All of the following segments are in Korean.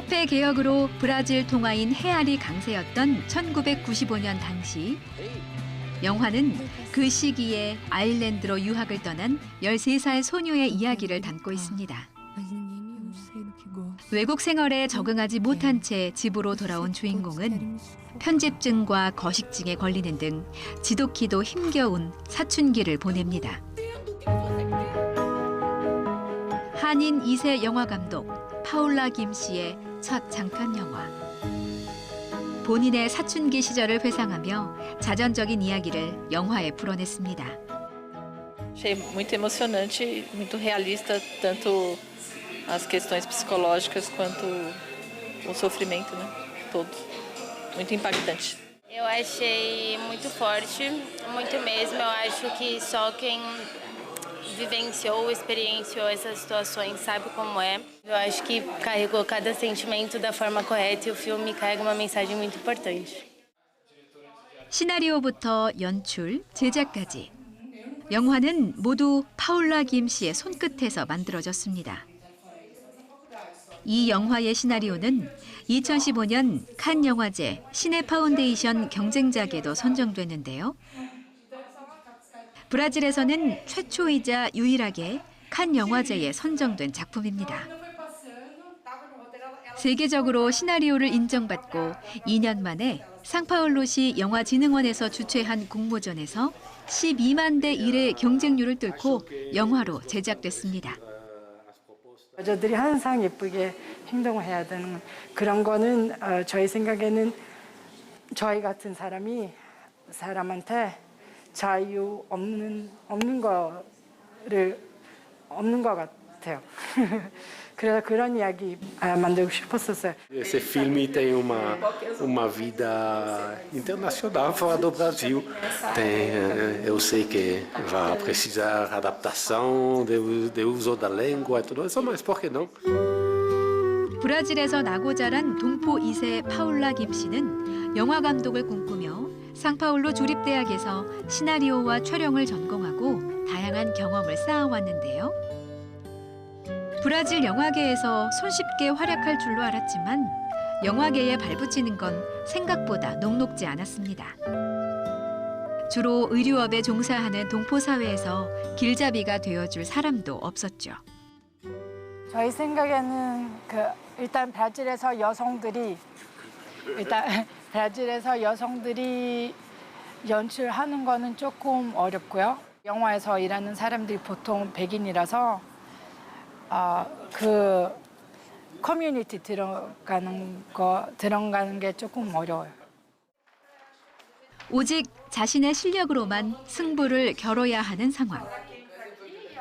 화폐 개혁으로 브라질 통화인 헤알이 강세였던 1995년 당시 영화는 그 시기에 아일랜드로 유학을 떠난 13살 소녀의 이야기를 담고 있습니다. 외국 생활에 적응하지 못한 채 집으로 돌아온 주인공은 편집증과 거식증에 걸리는 등 지독히도 힘겨운 사춘기를 보냅니다. 한인 2세 영화감독 파울라 김 씨의 첫 장편 영화. 본인의 사춘기 시절을 회상하며 자전적인 이야기를 영화에 풀어냈습니다. Achei muito emocionante, muito realista, tanto as questões psicológicas quanto o sofrimento, né? Todo. Muito impactante. Eu achei muito forte, muito mesmo. Eu acho que só quem vivenciou, experienciou essas situações sabe como é. Eu acho que carregou cada sentimento da forma correta e o filme carrega uma mensagem muito importante. 시나리오부터 연출, 제작까지 영화는 모두 파울라 김 씨의 손끝에서 만들어졌습니다. 이 영화의 시나리오는 2015년 칸 영화제 시네 파운데이션 경쟁작에도 선정됐는데요. 브라질에서는 최초이자 유일하게 칸 영화제에 선정된 작품입니다. 세계적으로 시나리오를 인정받고 2년 만에 상파울루시 영화진흥원에서 주최한 공모전에서 12만 대 1의 경쟁률을 뚫고 영화로 제작됐습니다. 여자들이 항상 예쁘게 행동을 해야 되는 그런 거는 저희 생각에는 저희 같은 사람한테 자유 없는 것 같아요. 그래서 그런 이야기 만들고 싶었었어요. Esse filme tem uma vida internacional fora do Brasil. Eu sei que vai precisar adaptação, de uso da língua e tudo isso, mas por que não? 브라질에서 나고 자란 동포 2세 파울라 김 씨는 영화 감독을 꿈꾸며 상파울루 주립대학에서 시나리오와 촬영을 전공하고 다양한 경험을 쌓아왔는데요. 브라질 영화계에서 손쉽게 활약할 줄로 알았지만 영화계에 발붙이는 건 생각보다 녹록지 않았습니다. 주로 의류업에 종사하는 동포 사회에서 길잡이가 되어줄 사람도 없었죠. 저희 생각에는 일단 브라질에서 여성들이 연출하는 거는 조금 어렵고요. 영화에서 일하는 사람들이 보통 백인이라서 그 커뮤니티 들어가는 게 조금 어려워요. 오직 자신의 실력으로만 승부를 겨뤄야 하는 상황.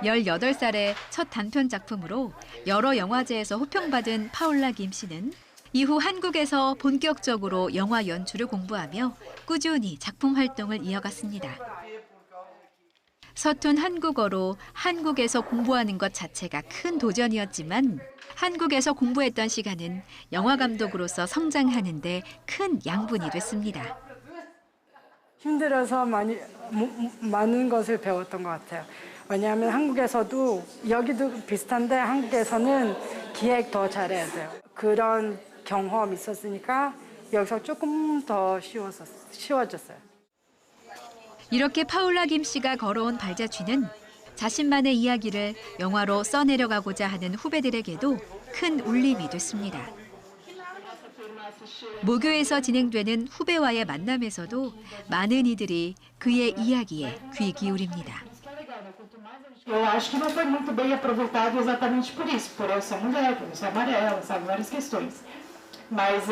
18살의 첫 단편 작품으로 여러 영화제에서 호평받은 파울라 김 씨는 이후 한국에서 본격적으로 영화 연출을 공부하며 꾸준히 작품 활동을 이어갔습니다. 서툰 한국어로 한국에서 공부하는 것 자체가 큰 도전이었지만 한국에서 공부했던 시간은 영화 감독으로서 성장하는 데 큰 양분이 됐습니다. 힘들어서 많은 것을 배웠던 것 같아요. 왜냐하면 한국에서도 여기도 비슷한데 한국에서는 기획 더 잘해야 돼요. 그런 경험이 있었으니까 여기서 조금 더 쉬워졌어요. 이렇게 파울라 김 씨가 걸어온 발자취는 자신만의 이야기를 영화로 써내려가고자 하는 후배들에게도 큰 울림이 됐습니다. 모교에서 진행되는 후배와의 만남에서도 많은 이들이 그의 이야기에 귀 기울입니다. Eu acho que não foi muito bem aproveitado exatamente por isso, por eu ser mulher, por eu ser amarela, sabe, várias questões. Mas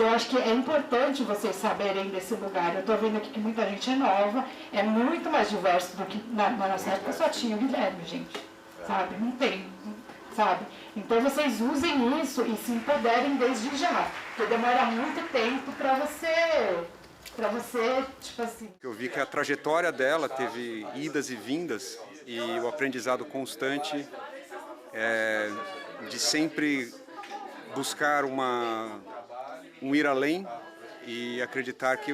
eu acho que é importante vocês saberem desse lugar. Eu estou vendo aqui que muita gente é nova, é muito mais diverso do que na nossa época só tinha o Guilherme, gente, sabe? Não tem, sabe? Então vocês usem isso e se empoderem desde já, porque demora muito tempo para você, tipo assim... Eu vi que a trajetória dela teve idas e vindas e o aprendizado constante de sempre buscar ir além e acreditar que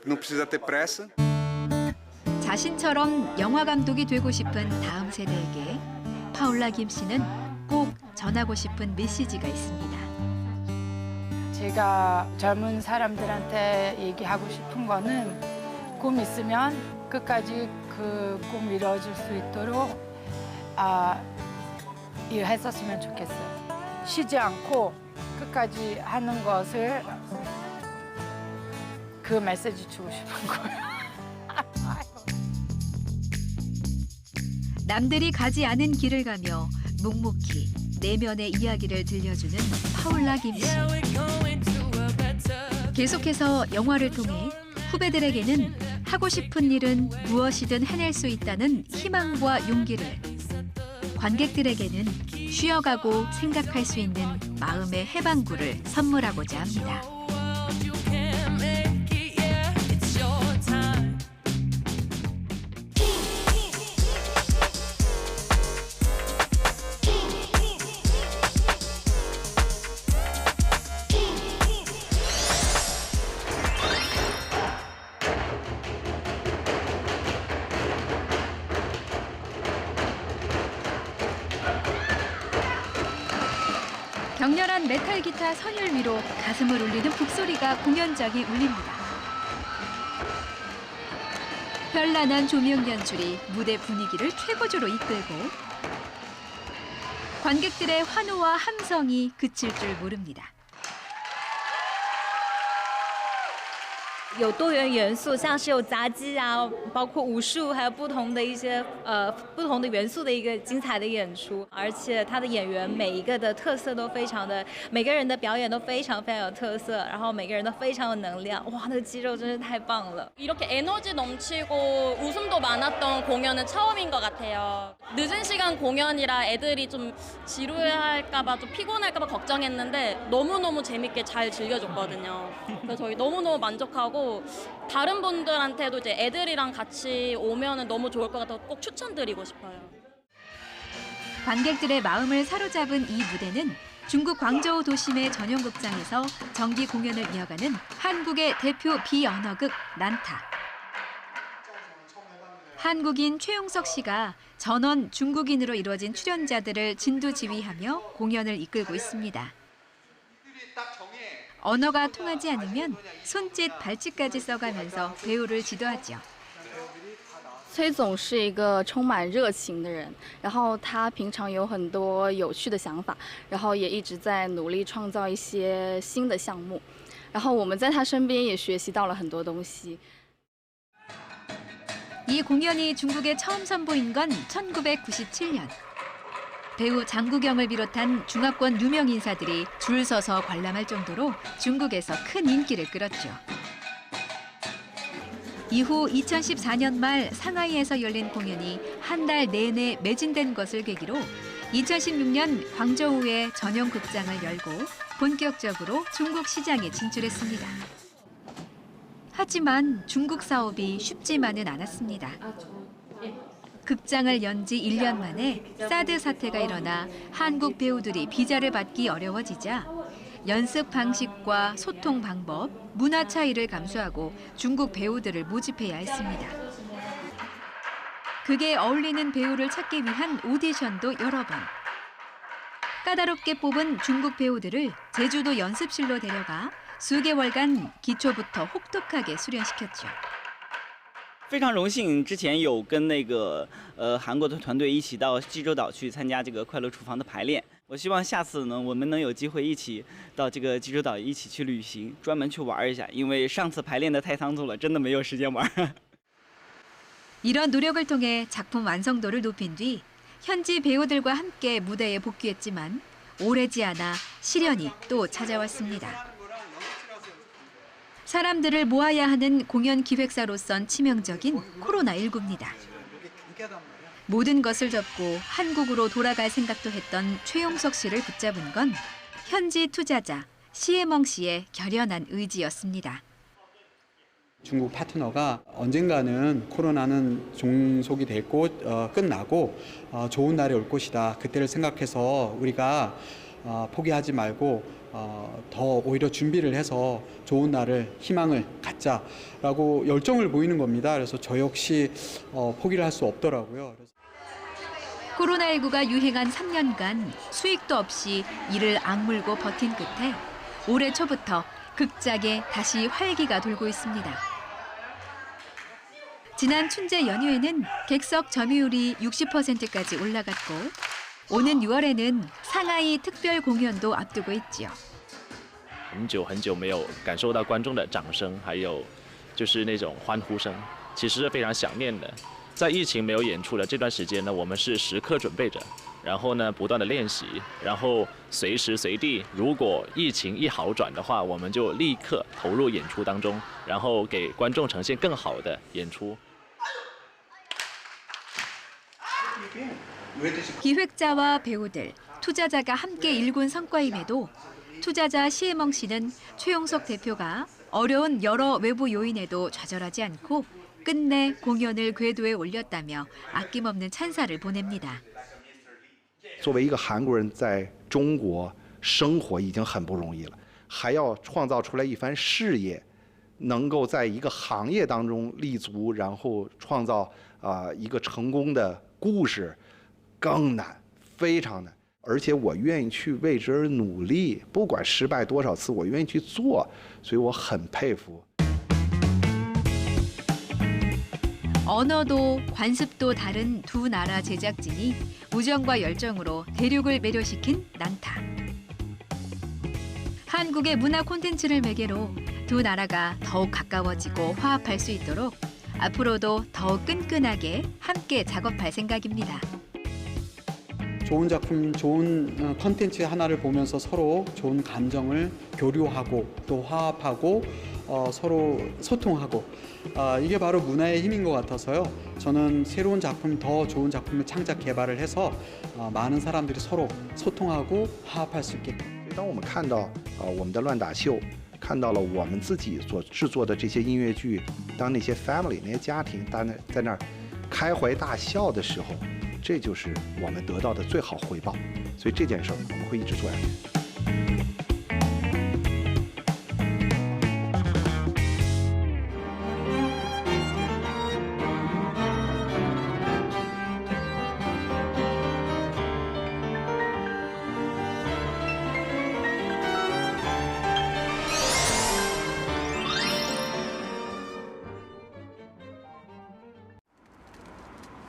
não precisa ter pressa. 자신처럼 영화 감독이 되고 싶은 다음 세대에게 파울라 김 씨는 꼭 전하고 싶은 메시지가 있습니다. 제가 젊은 사람들한테 얘기하고 싶은 거는 꿈 있으면 끝까지 그 꿈 이루어질 수 있도록 일했었으면 좋겠어요. 쉬지 않고 끝까지 하는 것을 그 메시지 주고 싶은 거예요. 남들이 가지 않은 길을 가며 묵묵히 내면의 이야기를 들려주는 파울라 김씨. 계속해서 영화를 통해 후배들에게는 하고 싶은 일은 무엇이든 해낼 수 있다는 희망과 용기를, 관객들에게는 쉬어가고 생각할 수 있는 마음의 해방구를 선물하고자 합니다. 격렬한 메탈 기타 선율 위로 가슴을 울리는 북소리가 공연장에 울립니다. 현란한 조명 연출이 무대 분위기를 최고조로 이끌고 관객들의 환호와 함성이 그칠 줄 모릅니다. 有多元元素，像是有杂技啊，包括武术，还有不同的一些不同的元素的一个精彩的演出。而且他的演员每一个的特色都非常的，每个人的表演都非常有特色，然后每个人都非常有能量。哇，那个肌肉真是太棒了！ 이렇게 에너지 넘치고 웃음도 많았던 공연은 처음인 것 같아요. 늦은 시간 공연이라 애들이 좀 지루해할까봐 좀 피곤할까봐 걱정했는데 너무너무 재밌게 잘 즐겨줬거든요. 그래서 저희 너무너무 만족하고 다른 분들한테도 이제 애들이랑 같이 오면은 너무 좋을 것 같아서 꼭 추천드리고 싶어요. 관객들의 마음을 사로잡은 이 무대는 중국 광저우 도심의 전용극장에서 정기 공연을 이어가는 한국의 대표 비언어극 난타. 한국인 최용석 씨가 전원 중국인으로 이루어진 출연자들을 진두지휘하며 공연을 이끌고 있습니다. 언어가 통하지 않으면 손짓, 발짓까지 써가면서 배우를 지도하죠. 崔总是一个充满热情的人，然后他平常有很多有趣的想法，然后也一直在努力创造一些新的项目，然后我们在他身边也学习到了很多东西。 이 공연이 중국에 처음 선보인 건 1997년. 배우 장국영을 비롯한 중화권 유명 인사들이 줄 서서 관람할 정도로 중국에서 큰 인기를 끌었죠. 이후 2014년 말 상하이에서 열린 공연이 한 달 내내 매진된 것을 계기로 2016년 광저우에 전용 극장을 열고 본격적으로 중국 시장에 진출했습니다. 하지만 중국 사업이 쉽지만은 않았습니다. 극장을 연 지 1년 만에 사드 사태가 일어나 한국 배우들이 비자를 받기 어려워지자 연습 방식과 소통 방법, 문화 차이를 감수하고 중국 배우들을 모집해야 했습니다. 극에 어울리는 배우를 찾기 위한 오디션도 여러 번. 까다롭게 뽑은 중국 배우들을 제주도 연습실로 데려가 수개월간 기초부터 혹독하게 수련시켰죠. 非常荣幸，之前有跟那个韩国的团队一起到济州岛去参加这个快乐厨房的排练。我希望下次呢，我们能有机会一起到这个济州岛一起去旅行，专门去玩一下。因为上次排练的太仓促了，真的没有时间玩。이런 노력을 통해 작품 완성도를 높인 뒤 현지 배우들과 함께 무대에 복귀했지만 오래지 않아 시련이 또 찾아왔습니다. 사람들을 모아야 하는 공연 기획사로선 치명적인 코로나19입니다. 모든 것을 접고 한국으로 돌아갈 생각도 했던 최용석 씨를 붙잡은 건 현지 투자자 시에멍 씨의 결연한 의지였습니다. 중국 파트너가 언젠가는 코로나는 종속이 되고 끝나고 좋은 날이 올 것이다. 그때를 생각해서 우리가 포기하지 말고 더 오히려 준비를 해서 좋은 날을 희망을 갖자라고 열정을 보이는 겁니다. 그래서 저 역시 포기를 할 수 없더라고요. 코로나19가 유행한 3년간 수익도 없이 이를 악물고 버틴 끝에 올해 초부터 극작에 다시 활기가 돌고 있습니다. 지난 춘제 연휴에는 객석 점유율이 60%까지 올라갔고 오는 6월에는 상하이 특별 공연도 앞두고 있지요. 很久没有感受到观众的掌声，还有就是那种欢呼声，其实是非常想念的。在疫情没有演出的这段时间呢，我们是时刻准备着，然后呢不断的练习，然后随时随地，如果疫情一好转的话，我们就立刻投入演出当中，然后给观众呈现更好的演出。 기획자와 배우들, 투자자가 함께 일군 성과임에도 투자자 시혜멍 씨는 최용석 대표가 어려운 여러 외부 요인에도 좌절하지 않고 끝내 공연을 궤도에 올렸다며 아낌없는 찬사를 보냅니다. 作为一个韩国人在中国生活已经很不容易了，还要创造出来一番事业，能够在一个行业当中立足，然后创造一个成功的故事，更难，非常难。 而且我愿意去为之而努力，不管失败多少次，我愿意去做，所以我很佩服。 언어도 관습도 다른 두 나라 제작진이 우정과 열정으로 대륙을 매료시킨 난타. 한국의 문화 콘텐츠를 매개로 두 나라가 더욱 가까워지고 화합할 수 있도록 앞으로도 더욱 끈끈하게 함께 작업할 생각입니다. 좋은 작품, 좋은 컨텐츠 하나를 보면서 서로 좋은 감정을 교류하고 또 화합하고 서로 소통하고 이게 바로 문화의 힘인 것 같아서요. 저는 새로운 작품, 더 좋은 작품을 창작 개발을 해서 많은 사람들이 서로 소통하고 화합할 수 있게끔. 当我们看到我们的乱打秀，看到了我们自己所制作的这些音乐剧，当那些 family 那些家庭在那儿开怀大笑的时候。 这就是我们得到的最好回报，所以这件事我们会一直做下去。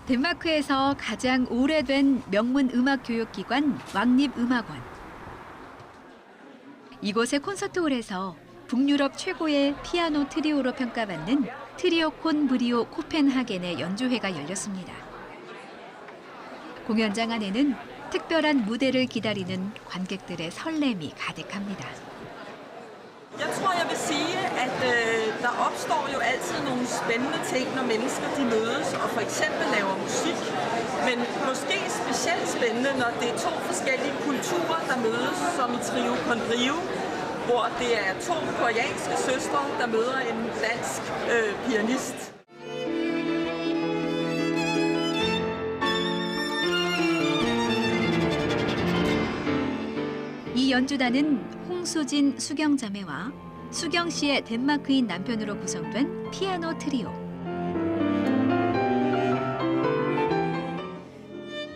덴마크에서 가장 오래된 명문 음악 교육기관 왕립음악원. 이곳의 콘서트홀에서 북유럽 최고의 피아노 트리오로 평가받는 트리오 콘 브리오 코펜하겐의 연주회가 열렸습니다. 공연장 안에는 특별한 무대를 기다리는 관객들의 설렘이 가득합니다. Jeg tror, jeg vil sige, at der opstår jo altid nogle spændende ting, når mennesker de mødes og for eksempel laver musik. Men måske specielt spændende, når det er to forskellige kulturer, der mødes, som i Trio con Brio, hvor det er to koreanske søstre, der møder en dansk pianist. 이 연주단은 홍수진 수경자매와 수경 씨의 덴마크인 남편으로 구성된 피아노 트리오.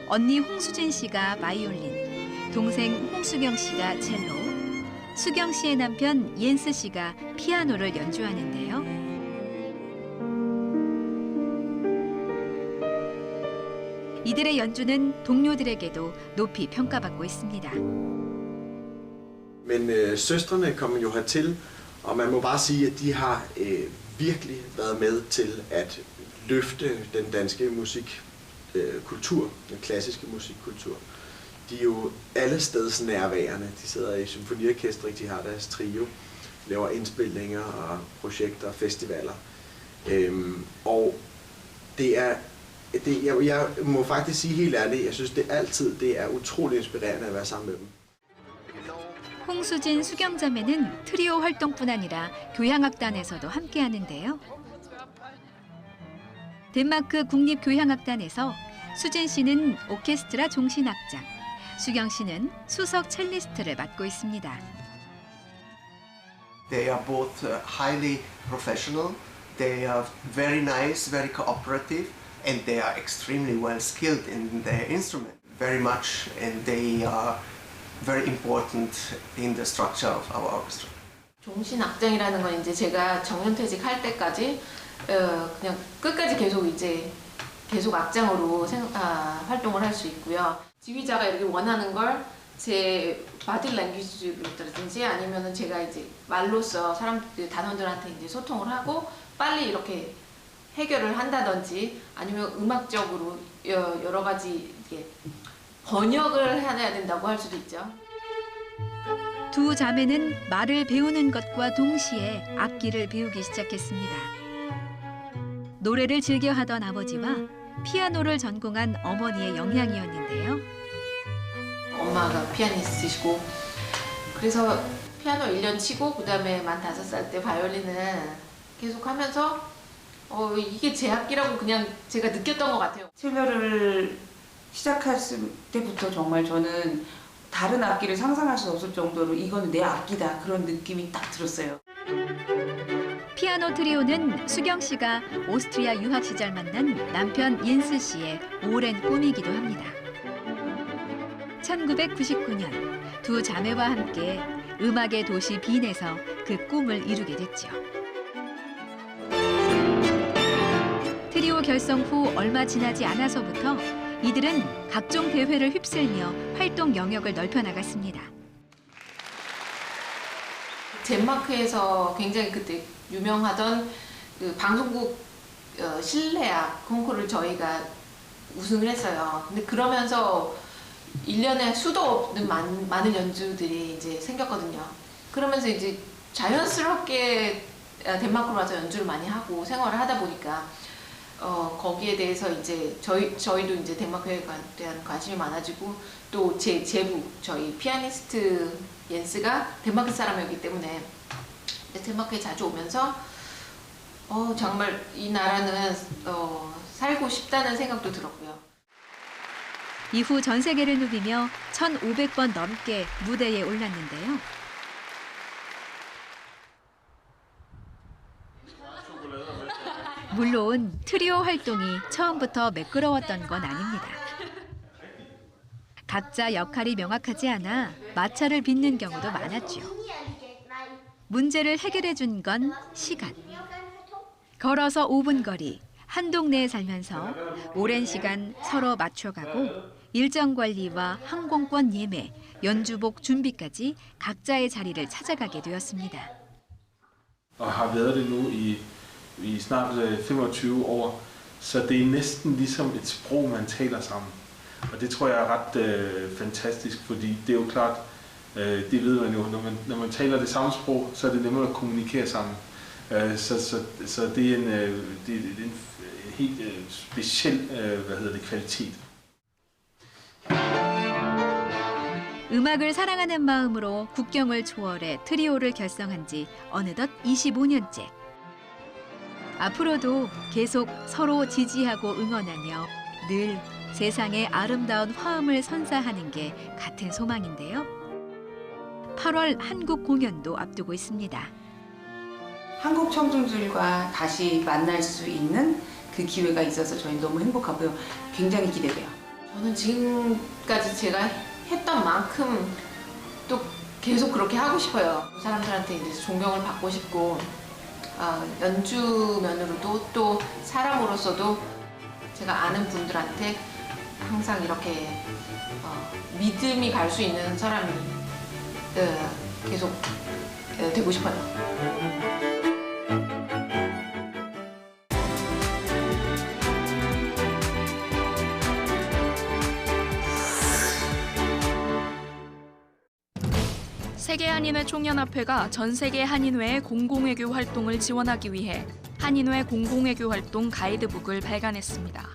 언니 홍수진 씨가 바이올린, 동생 홍수경 씨가 첼로, 수경 씨의 남편 옌스 씨가 피아노를 연주하는데요. 이들의 연주는 동료들에게도 높이 평가받고 있습니다. Men søstrene kom jo hertil, og man må bare sige, at de har virkelig været med til at løfte den danske musikkultur, den klassiske musikkultur. De er jo allesteds nærværende. De sidder i symfoniorkestret, de har deres trio, laver indspilninger og projekter og festivaler. Og jeg må faktisk sige helt ærligt, jeg synes det er utroligt inspirerende at være sammen med dem. 홍수진 수경자매는 트리오 활동뿐 아니라 교향악단에서도 함께하는데요. 덴마크 국립교향악단에서 수진 씨는 오케스트라 종신악장, 수경 씨는 수석 첼리스트를 맡고 있습니다. They are both highly professional. They are very nice, very cooperative, and they are extremely well skilled in their instrument, very much, and they are very important in the structure of our orchestra. 종신 악장이라는 건 이제 제가 정년퇴직할 때까지 그냥 끝까지 계속 악장으로 활동을 할 수 있고요. 지휘자가 이렇게 원하는 걸 제 바디 랭귀지라든지 아니면은 제가 이제 말로써 단원들한테 이제 소통을 하고 빨리 이렇게 해결을 한다든지 아니면 음악적으로 여러 가지 이렇게 번역을 해야 된다고 할 수도 있죠. 두 자매는 말을 배우는 것과 동시에 악기를 배우기 시작했습니다. 노래를 즐겨 하던 아버지와 피아노를 전공한 어머니의 영향이었는데요. 엄마가 피아니스트시고 그래서 피아노 1년 치고 그다음에 만 5살 때 바이올린을 계속 하면서 이게 제 악기라고 그냥 제가 느꼈던 것 같아요. 첼로를 시작했을 때부터 정말 저는 다른 악기를 상상할 수 없을 정도로 이거는 내 악기다 그런 느낌이 딱 들었어요. 피아노 트리오는 수경 씨가 오스트리아 유학 시절 만난 남편 옌스 씨의 오랜 꿈이기도 합니다. 1999년 두 자매와 함께 음악의 도시 빈에서 그 꿈을 이루게 됐죠. 트리오 결성 후 얼마 지나지 않아서부터 이들은 각종 대회를 휩쓸며 활동 영역을 넓혀 나갔습니다. 덴마크에서 굉장히 그때 유명하던 그 방송국 실내악 콩쿠르를 저희가 우승을 했어요. 근데 그러면서 1년에 수도 없는 많은 연주들이 이제 생겼거든요. 그러면서 이제 자연스럽게 덴마크로 와서 연주를 많이 하고 생활을 하다 보니까 거기에 대해서 이제 저희도 이제 덴마크에 대한 관심이 많아지고 또 제 제부 저희 피아니스트 옌스가 덴마크 사람이었기 때문에 덴마크에 자주 오면서 정말 이 나라는 살고 싶다는 생각도 들었고요. 이후 전 세계를 누비며 1,500번 넘게 무대에 올랐는데요. 물론 트리오 활동이 처음부터 매끄러웠던 건 아닙니다. 각자 역할이 명확하지 않아 마찰을 빚는 경우도 많았죠. 문제를 해결해 준 건 시간. 걸어서 5분 거리, 한 동네에 살면서 오랜 시간 서로 맞춰가고 일정 관리와 항공권 예매, 연주복 준비까지 각자의 자리를 찾아가게 되었습니다. har været det nu i snart 25 år, så det er næsten ligesom et sprog, man taler sammen. Og det tror jeg er ret fantastisk, fordi det er jo klart, det ved man jo, når man taler det samme sprog, så er det nemmere at kommunikere sammen. Så det er en helt speciel kvalitet. 음악을 사랑하는 마음으로 국경을 초월해 트리오를 결성한 지 어느덧 25년째. 앞으로도 계속 서로 지지하고 응원하며 늘 세상의 아름다운 화음을 선사하는 게 같은 소망인데요. 8월 한국 공연도 앞두고 있습니다. 한국 청중들과 다시 만날 수 있는 그 기회가 있어서 저희 너무 행복하고요. 굉장히 기대돼요. 저는 지금까지 제가 했던 만큼 또 계속 그렇게 하고 싶어요. 사람들한테 이제 존경을 받고 싶고 연주면으로도 또 사람으로서도 제가 아는 분들한테 항상 이렇게 믿음이 갈 수 있는 사람이 계속 되고 싶어요. 세계한인회 총연합회가 전 세계 한인회의 공공외교 활동을 지원하기 위해 한인회 공공외교 활동 가이드북을 발간했습니다.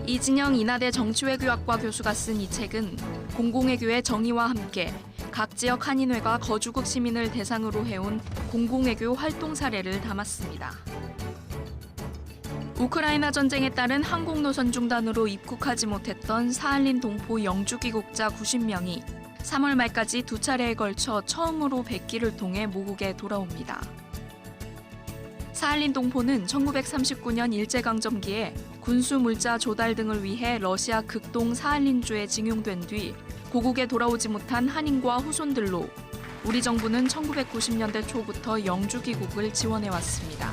이진영 인하대 정치외교학과 교수가 쓴 이 책은 공공외교의 정의와 함께 각 지역 한인회가 거주국 시민을 대상으로 해온 공공외교 활동 사례를 담았습니다. 우크라이나 전쟁에 따른 항공노선 중단으로 입국하지 못했던 사할린 동포 영주 귀국자 90명이 3월 말까지 2차례에 걸쳐 처음으로 백기를 통해 모국에 돌아옵니다. 사할린 동포는 1939년 일제강점기에 군수 물자 조달 등을 위해 러시아 극동 사할린주에 징용된 뒤 고국에 돌아오지 못한 한인과 후손들로 우리 정부는 1990년대 초부터 영주 귀국을 지원해왔습니다.